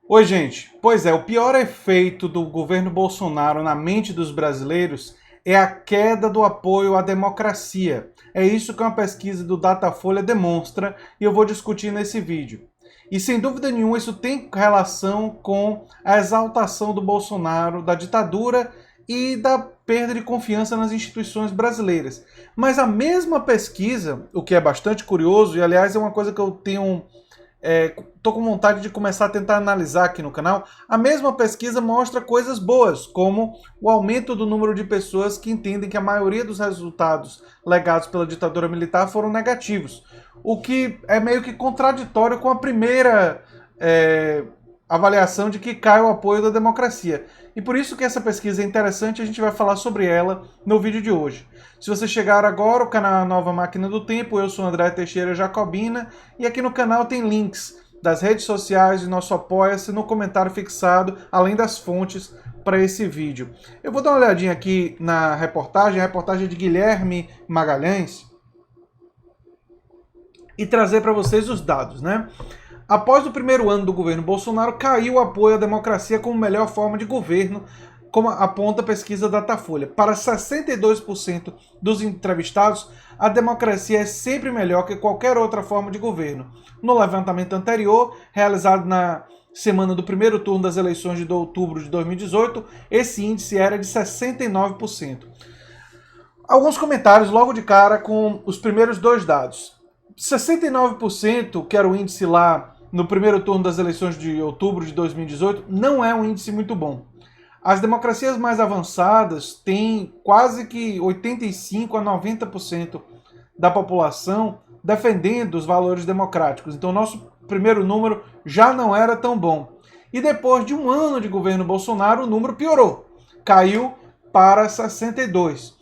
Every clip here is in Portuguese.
Oi, gente. Pois é, o pior efeito do governo Bolsonaro na mente dos brasileiros é a queda do apoio à democracia. É isso que uma pesquisa do Datafolha demonstra e eu vou discutir nesse vídeo. E sem dúvida nenhuma isso tem relação com a exaltação do Bolsonaro, da ditadura e da perda de confiança nas instituições brasileiras. Mas a mesma pesquisa, o que é bastante curioso, e aliás é uma coisa que eu tenho tô com vontade de começar a tentar analisar aqui no canal. A mesma pesquisa mostra coisas boas, como o aumento do número de pessoas que entendem que a maioria dos resultados legados pela ditadura militar foram negativos, o que é meio que contraditório com a primeira avaliação de que cai o apoio da democracia. E por isso que essa pesquisa é interessante, a gente vai falar sobre ela no vídeo de hoje. Se você chegar agora, o canal é a Nova Máquina do Tempo, eu sou André Teixeira Jacobina, e aqui no canal tem links das redes sociais de nosso Apoia-se no comentário fixado, além das fontes para esse vídeo. Eu vou dar uma olhadinha aqui na reportagem, a reportagem de Guilherme Magalhães, e trazer para vocês os dados, né? Após o primeiro ano do governo Bolsonaro, caiu o apoio à democracia como melhor forma de governo, como aponta a pesquisa Datafolha. Para 62% dos entrevistados, a democracia é sempre melhor que qualquer outra forma de governo. No levantamento anterior, realizado na semana do primeiro turno das eleições de outubro de 2018, esse índice era de 69%. Alguns comentários logo de cara com os primeiros dois dados. 69%, que era o índice lá no primeiro turno das eleições de outubro de 2018, não é um índice muito bom. As democracias mais avançadas têm quase que 85 a 90% da população defendendo os valores democráticos. Então, nosso primeiro número já não era tão bom. E depois de um ano de governo Bolsonaro, o número piorou. Caiu para 62.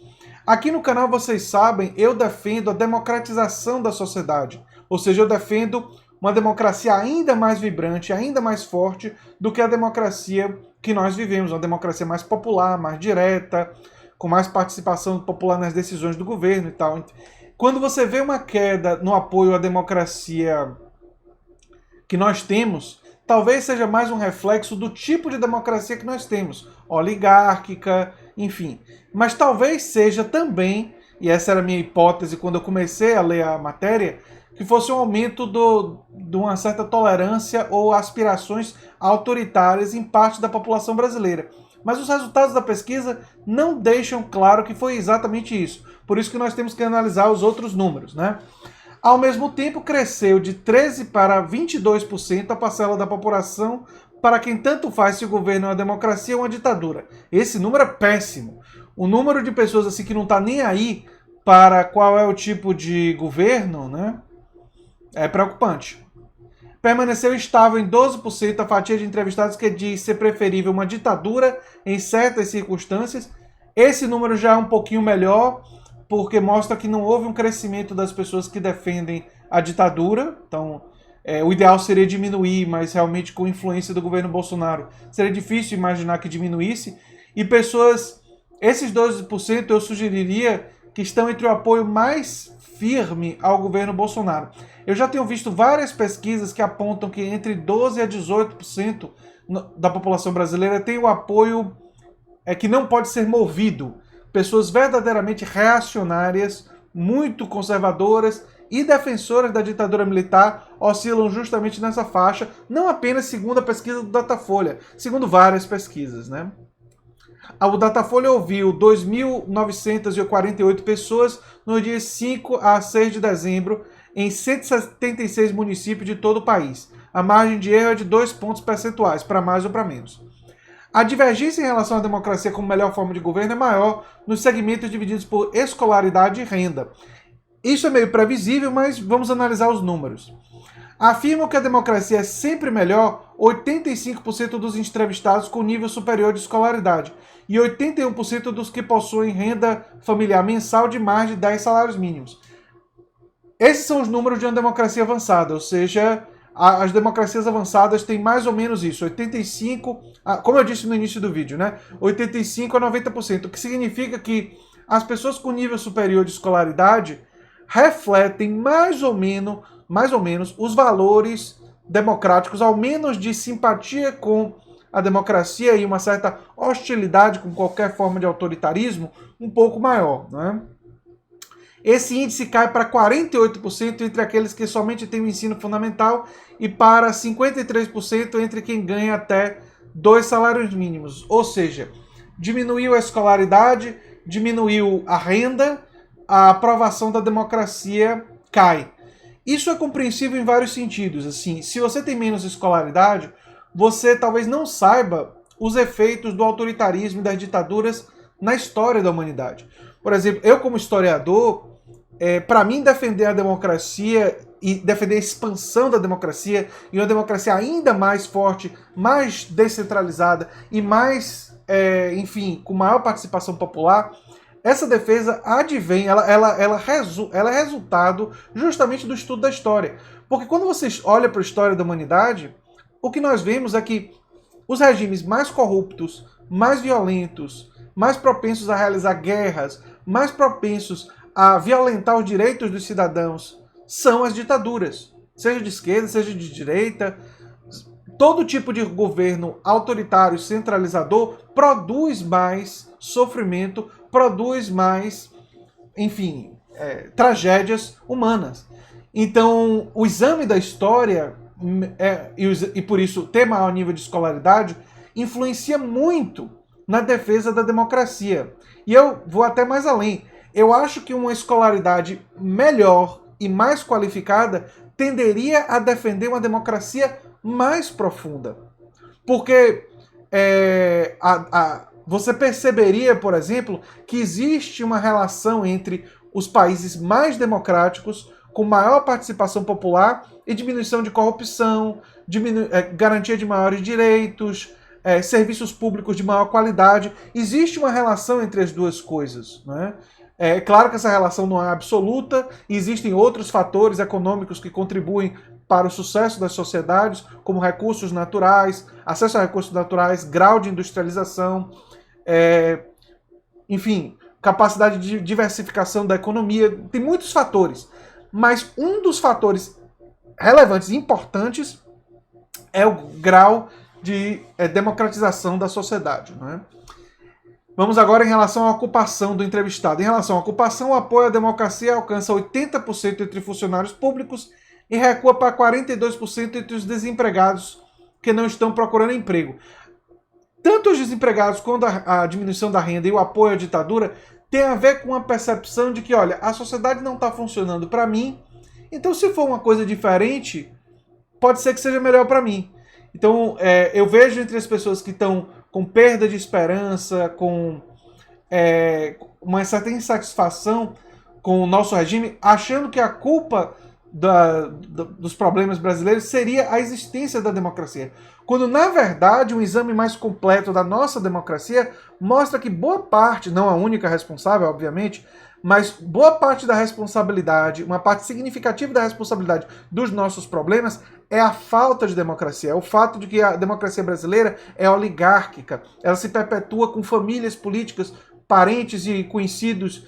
Aqui no canal, vocês sabem, eu defendo a democratização da sociedade. Ou seja, eu defendo uma democracia ainda mais vibrante, ainda mais forte do que a democracia que nós vivemos. Uma democracia mais popular, mais direta, com mais participação popular nas decisões do governo e tal. Quando você vê uma queda no apoio à democracia que nós temos, talvez seja mais um reflexo do tipo de democracia que nós temos, oligárquica, enfim. Mas talvez seja também, e essa era a minha hipótese quando eu comecei a ler a matéria, que fosse um aumento de uma certa tolerância ou aspirações autoritárias em parte da população brasileira. Mas os resultados da pesquisa não deixam claro que foi exatamente isso. Por isso que nós temos que analisar os outros números, né? Ao mesmo tempo, cresceu de 13% para 22% a parcela da população para quem tanto faz se o governo é uma democracia ou uma ditadura. Esse número é péssimo. O número de pessoas assim que não está nem aí para qual é o tipo de governo, né, é preocupante. Permaneceu estável em 12% a fatia de entrevistados que diz ser preferível uma ditadura em certas circunstâncias. Esse número já é um pouquinho melhor, porque mostra que não houve um crescimento das pessoas que defendem a ditadura. Então, o ideal seria diminuir, mas realmente com a influência do governo Bolsonaro seria difícil imaginar que diminuísse. E pessoas, esses 12% eu sugeriria que estão entre o apoio mais firme ao governo Bolsonaro. Eu já tenho visto várias pesquisas que apontam que entre 12% a 18% da população brasileira tem o apoio que não pode ser movido. Pessoas verdadeiramente reacionárias, muito conservadoras e defensoras da ditadura militar oscilam justamente nessa faixa, não apenas segundo a pesquisa do Datafolha, segundo várias pesquisas, né? O Datafolha ouviu 2.948 pessoas no dia 5 a 6 de dezembro em 176 municípios de todo o país. A margem de erro é de 2 pontos percentuais, para mais ou para menos. A divergência em relação à democracia como melhor forma de governo é maior nos segmentos divididos por escolaridade e renda. Isso é meio previsível, mas vamos analisar os números. Afirmam que a democracia é sempre melhor 85% dos entrevistados com nível superior de escolaridade e 81% dos que possuem renda familiar mensal de mais de 10 salários mínimos. Esses são os números de uma democracia avançada, ou seja, as democracias avançadas têm mais ou menos isso, 85, como eu disse no início do vídeo, né? 85 a 90%, o que significa que as pessoas com nível superior de escolaridade refletem mais ou menos os valores democráticos, ao menos de simpatia com a democracia e uma certa hostilidade com qualquer forma de autoritarismo, um pouco maior, né? Esse índice cai para 48% entre aqueles que somente têm o ensino fundamental e para 53% entre quem ganha até 2 salários mínimos. Ou seja, diminuiu a escolaridade, diminuiu a renda, a aprovação da democracia cai. Isso é compreensível em vários sentidos. Assim, se você tem menos escolaridade, você talvez não saiba os efeitos do autoritarismo e das ditaduras na história da humanidade. Por exemplo, eu como historiador, para mim defender a democracia e defender a expansão da democracia e uma democracia ainda mais forte, mais descentralizada e mais, enfim, com maior participação popular, essa defesa advém, ela é resultado justamente do estudo da história. Porque quando você olha para a história da humanidade, o que nós vemos é que os regimes mais corruptos, mais violentos, mais propensos a realizar guerras, mais propensos a violentar os direitos dos cidadãos, são as ditaduras. Seja de esquerda, seja de direita. Todo tipo de governo autoritário, centralizador, produz mais sofrimento, produz mais, enfim, tragédias humanas. Então, o exame da história, e por isso ter maior nível de escolaridade, influencia muito na defesa da democracia. E eu vou até mais além. Eu acho que uma escolaridade melhor e mais qualificada tenderia a defender uma democracia mais profunda. Porque você perceberia, por exemplo, que existe uma relação entre os países mais democráticos, com maior participação popular e diminuição de corrupção, garantia de maiores direitos, serviços públicos de maior qualidade. Existe uma relação entre as duas coisas, né? É claro que essa relação não é absoluta, existem outros fatores econômicos que contribuem para o sucesso das sociedades, como recursos naturais, acesso a recursos naturais, grau de industrialização, enfim, capacidade de diversificação da economia, tem muitos fatores. Mas um dos fatores relevantes e importantes é o grau de democratização da sociedade, não é? Vamos agora em relação à ocupação do entrevistado. Em relação à ocupação, o apoio à democracia alcança 80% entre funcionários públicos e recua para 42% entre os desempregados que não estão procurando emprego. Tanto os desempregados quanto a diminuição da renda e o apoio à ditadura tem a ver com a percepção de que, olha, a sociedade não está funcionando para mim, então se for uma coisa diferente, pode ser que seja melhor para mim. Então, eu vejo entre as pessoas que estão com perda de esperança, com uma certa insatisfação com o nosso regime, achando que a culpa dos problemas brasileiros seria a existência da democracia. Quando, na verdade, um exame mais completo da nossa democracia mostra que boa parte, não a única responsável, obviamente, mas boa parte da responsabilidade, uma parte significativa da responsabilidade dos nossos problemas é a falta de democracia, é o fato de que a democracia brasileira é oligárquica, ela se perpetua com famílias políticas, parentes e conhecidos,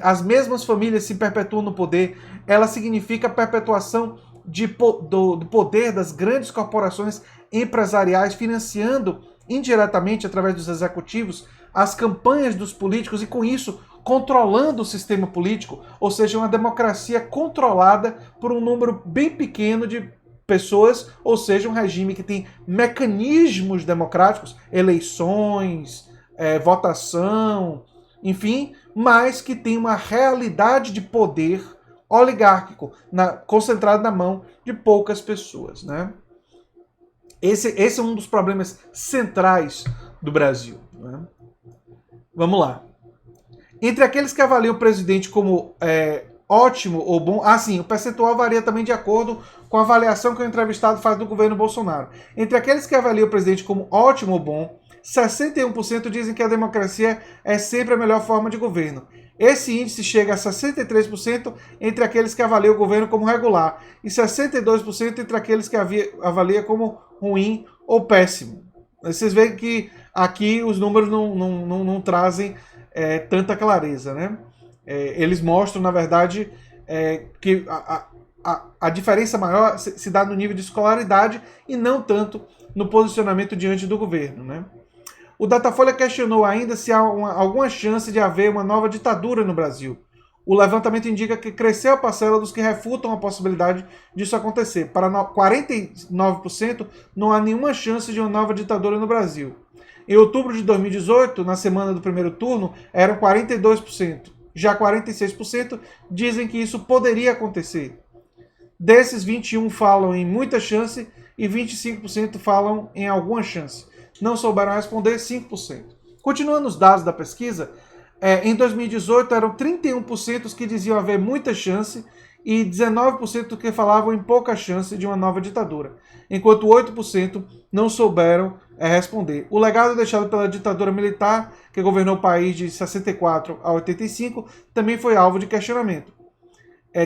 as mesmas famílias se perpetuam no poder, ela significa a perpetuação do poder das grandes corporações empresariais, financiando indiretamente, através dos executivos, as campanhas dos políticos e, com isso, controlando o sistema político, ou seja, uma democracia controlada por um número bem pequeno de pessoas, ou seja, um regime que tem mecanismos democráticos, eleições, votação, enfim, mas que tem uma realidade de poder oligárquico, concentrado na mão de poucas pessoas, né? Esse é um dos problemas centrais do Brasil, né? Vamos lá. Entre aqueles que avaliam o presidente como ótimo ou bom, sim, o percentual varia também de acordo com a avaliação que o entrevistado faz do governo Bolsonaro. Entre aqueles que avaliam o presidente como ótimo ou bom, 61% dizem que a democracia é sempre a melhor forma de governo. Esse índice chega a 63% entre aqueles que avaliam o governo como regular e 62% entre aqueles que avaliam como ruim ou péssimo. Vocês veem que aqui os números não trazem tanta clareza, né? Eles mostram, na verdade, que a diferença maior se dá no nível de escolaridade e não tanto no posicionamento diante do governo, né? O Datafolha questionou ainda se há alguma chance de haver uma nova ditadura no Brasil. O levantamento indica que cresceu a parcela dos que refutam a possibilidade disso acontecer. Para 49%, não há nenhuma chance de uma nova ditadura no Brasil. Em outubro de 2018, na semana do primeiro turno, eram 42%. Já 46% dizem que isso poderia acontecer. Desses, 21% falam em muita chance e 25% falam em alguma chance. Não souberam responder 5%. Continuando os dados da pesquisa, em 2018 eram 31% os que diziam haver muita chance e 19% que falavam em pouca chance de uma nova ditadura, enquanto 8% não souberam responder. O legado deixado pela ditadura militar, que governou o país de 64 a 85, também foi alvo de questionamento.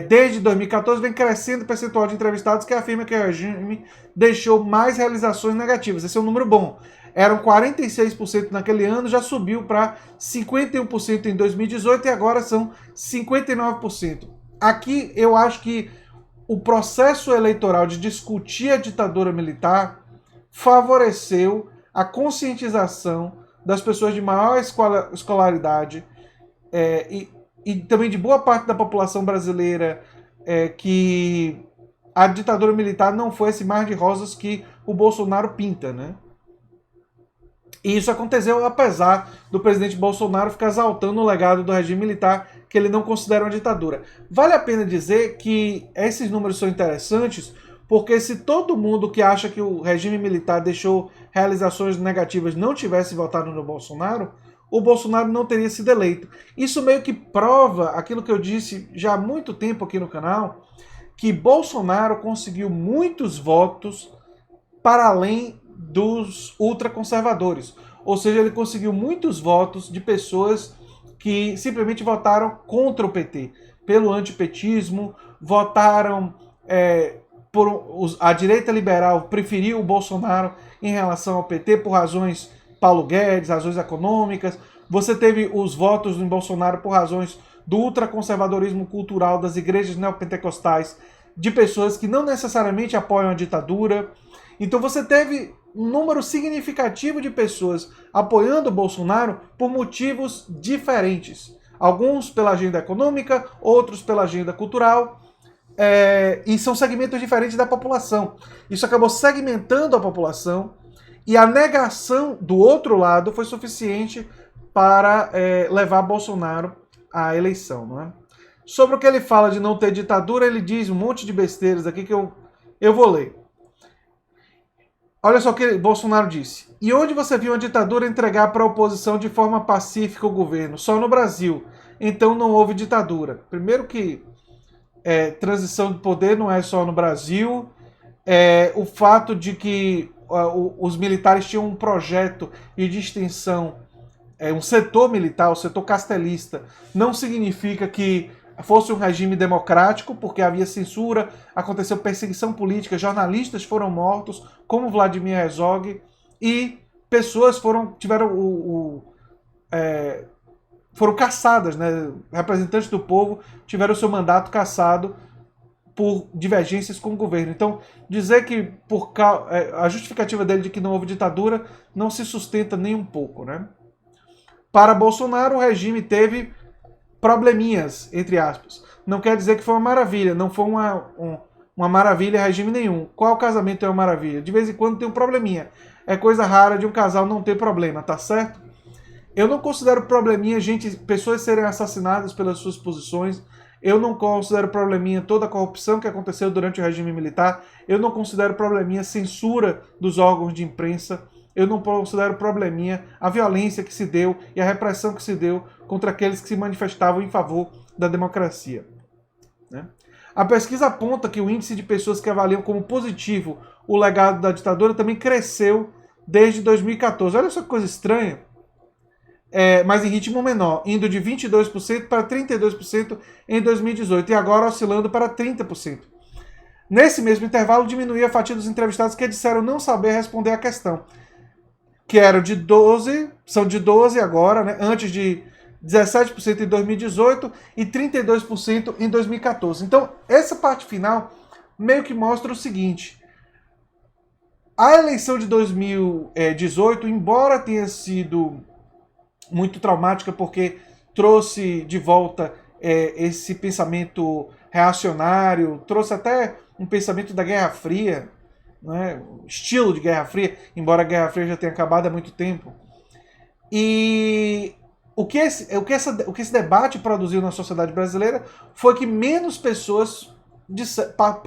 Desde 2014 vem crescendo o percentual de entrevistados que afirma que o regime deixou mais realizações negativas. Esse é um número bom. Eram 46% naquele ano, já subiu para 51% em 2018 e agora são 59%. Aqui eu acho que o processo eleitoral de discutir a ditadura militar favoreceu a conscientização das pessoas de maior escolaridade e também de boa parte da população brasileira que a ditadura militar não foi esse mar de rosas que o Bolsonaro pinta, né? E isso aconteceu apesar do presidente Bolsonaro ficar exaltando o legado do regime militar, que ele não considera uma ditadura. Vale a pena dizer que esses números são interessantes, porque se todo mundo que acha que o regime militar deixou realizações negativas não tivesse votado no Bolsonaro, o Bolsonaro não teria sido eleito. Isso meio que prova aquilo que eu disse já há muito tempo aqui no canal, que Bolsonaro conseguiu muitos votos para além dos ultraconservadores. Ou seja, ele conseguiu muitos votos de pessoas que simplesmente votaram contra o PT, pelo antipetismo, votaram a direita liberal preferiu o Bolsonaro em relação ao PT por razões Paulo Guedes, razões econômicas. Você teve os votos em Bolsonaro por razões do ultraconservadorismo cultural das igrejas neopentecostais, de pessoas que não necessariamente apoiam a ditadura. Então você teve um número significativo de pessoas apoiando o Bolsonaro por motivos diferentes. Alguns pela agenda econômica, outros pela agenda cultural, e são segmentos diferentes da população. Isso acabou segmentando a população e a negação do outro lado foi suficiente para levar Bolsonaro à eleição, não é? Sobre o que ele fala de não ter ditadura, ele diz um monte de besteiras aqui que eu vou ler. Olha só o que Bolsonaro disse. E onde você viu a ditadura entregar para a oposição de forma pacífica o governo? Só no Brasil. Então não houve ditadura. Primeiro que transição de poder não é só no Brasil. O fato de que os militares tinham um projeto de extensão, um setor militar, o setor castelista, não significa que fosse um regime democrático, porque havia censura, aconteceu perseguição política, jornalistas foram mortos, como Vladimir Herzog, e pessoas foram caçadas, né? Representantes do povo tiveram seu mandato cassado por divergências com o governo. Então, dizer que a justificativa dele de que não houve ditadura não se sustenta nem um pouco, né? Para Bolsonaro, o regime teve probleminhas, entre aspas. Não quer dizer que foi uma maravilha, não foi uma maravilha regime nenhum. Qual casamento é uma maravilha? De vez em quando tem um probleminha. É coisa rara de um casal não ter problema, tá certo? Eu não considero probleminha pessoas serem assassinadas pelas suas posições. Eu não considero probleminha toda a corrupção que aconteceu durante o regime militar. Eu não considero probleminha censura dos órgãos de imprensa. Eu não considero probleminha a violência que se deu e a repressão que se deu contra aqueles que se manifestavam em favor da democracia, né? A pesquisa aponta que o índice de pessoas que avaliam como positivo o legado da ditadura também cresceu desde 2014. Olha só que coisa estranha. Mas em ritmo menor, indo de 22% para 32% em 2018 e agora oscilando para 30%. Nesse mesmo intervalo, diminuiu a fatia dos entrevistados que disseram não saber responder à questão, que eram de 12, são de 12 agora, né? Antes de 17% em 2018 e 32% em 2014. Então, essa parte final meio que mostra o seguinte: a eleição de 2018, embora tenha sido muito traumática porque trouxe de volta esse pensamento reacionário, trouxe até um pensamento da Guerra Fria, né? Estilo de Guerra Fria, embora a Guerra Fria já tenha acabado há muito tempo. E o que esse debate produziu na sociedade brasileira foi que menos pessoas,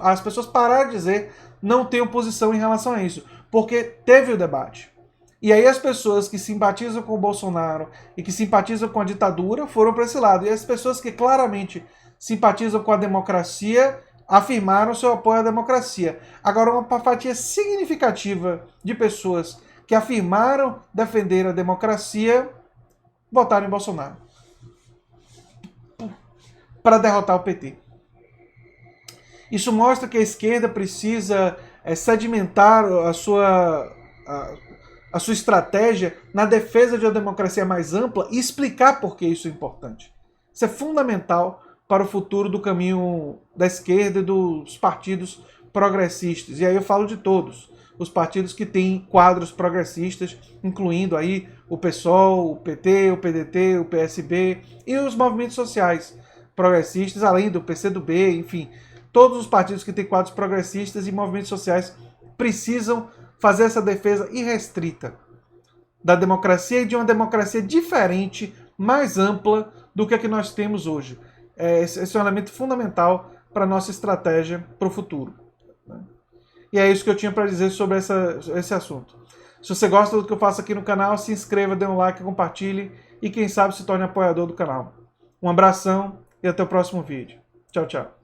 as pessoas pararam de dizer não tenho posição em relação a isso, porque teve o debate. E aí as pessoas que simpatizam com o Bolsonaro e que simpatizam com a ditadura foram para esse lado. E as pessoas que claramente simpatizam com a democracia afirmaram seu apoio à democracia. Agora, uma fatia significativa de pessoas que afirmaram defender a democracia votaram em Bolsonaro para derrotar o PT. Isso mostra que a esquerda precisa sedimentar a sua estratégia na defesa de uma democracia mais ampla e explicar por que isso é importante. Isso é fundamental para o futuro do caminho da esquerda e dos partidos progressistas. E aí eu falo de todos. Os partidos que têm quadros progressistas, incluindo aí o PSOL, o PT, o PDT, o PSB e os movimentos sociais progressistas, além do PCdoB, enfim. Todos os partidos que têm quadros progressistas e movimentos sociais precisam fazer essa defesa irrestrita da democracia e de uma democracia diferente, mais ampla do que a que nós temos hoje. Esse é um elemento fundamental para a nossa estratégia para o futuro. E é isso que eu tinha para dizer sobre esse assunto. Se você gosta do que eu faço aqui no canal, se inscreva, dê um like, compartilhe e quem sabe se torne apoiador do canal. Um abração e até o próximo vídeo. Tchau, tchau.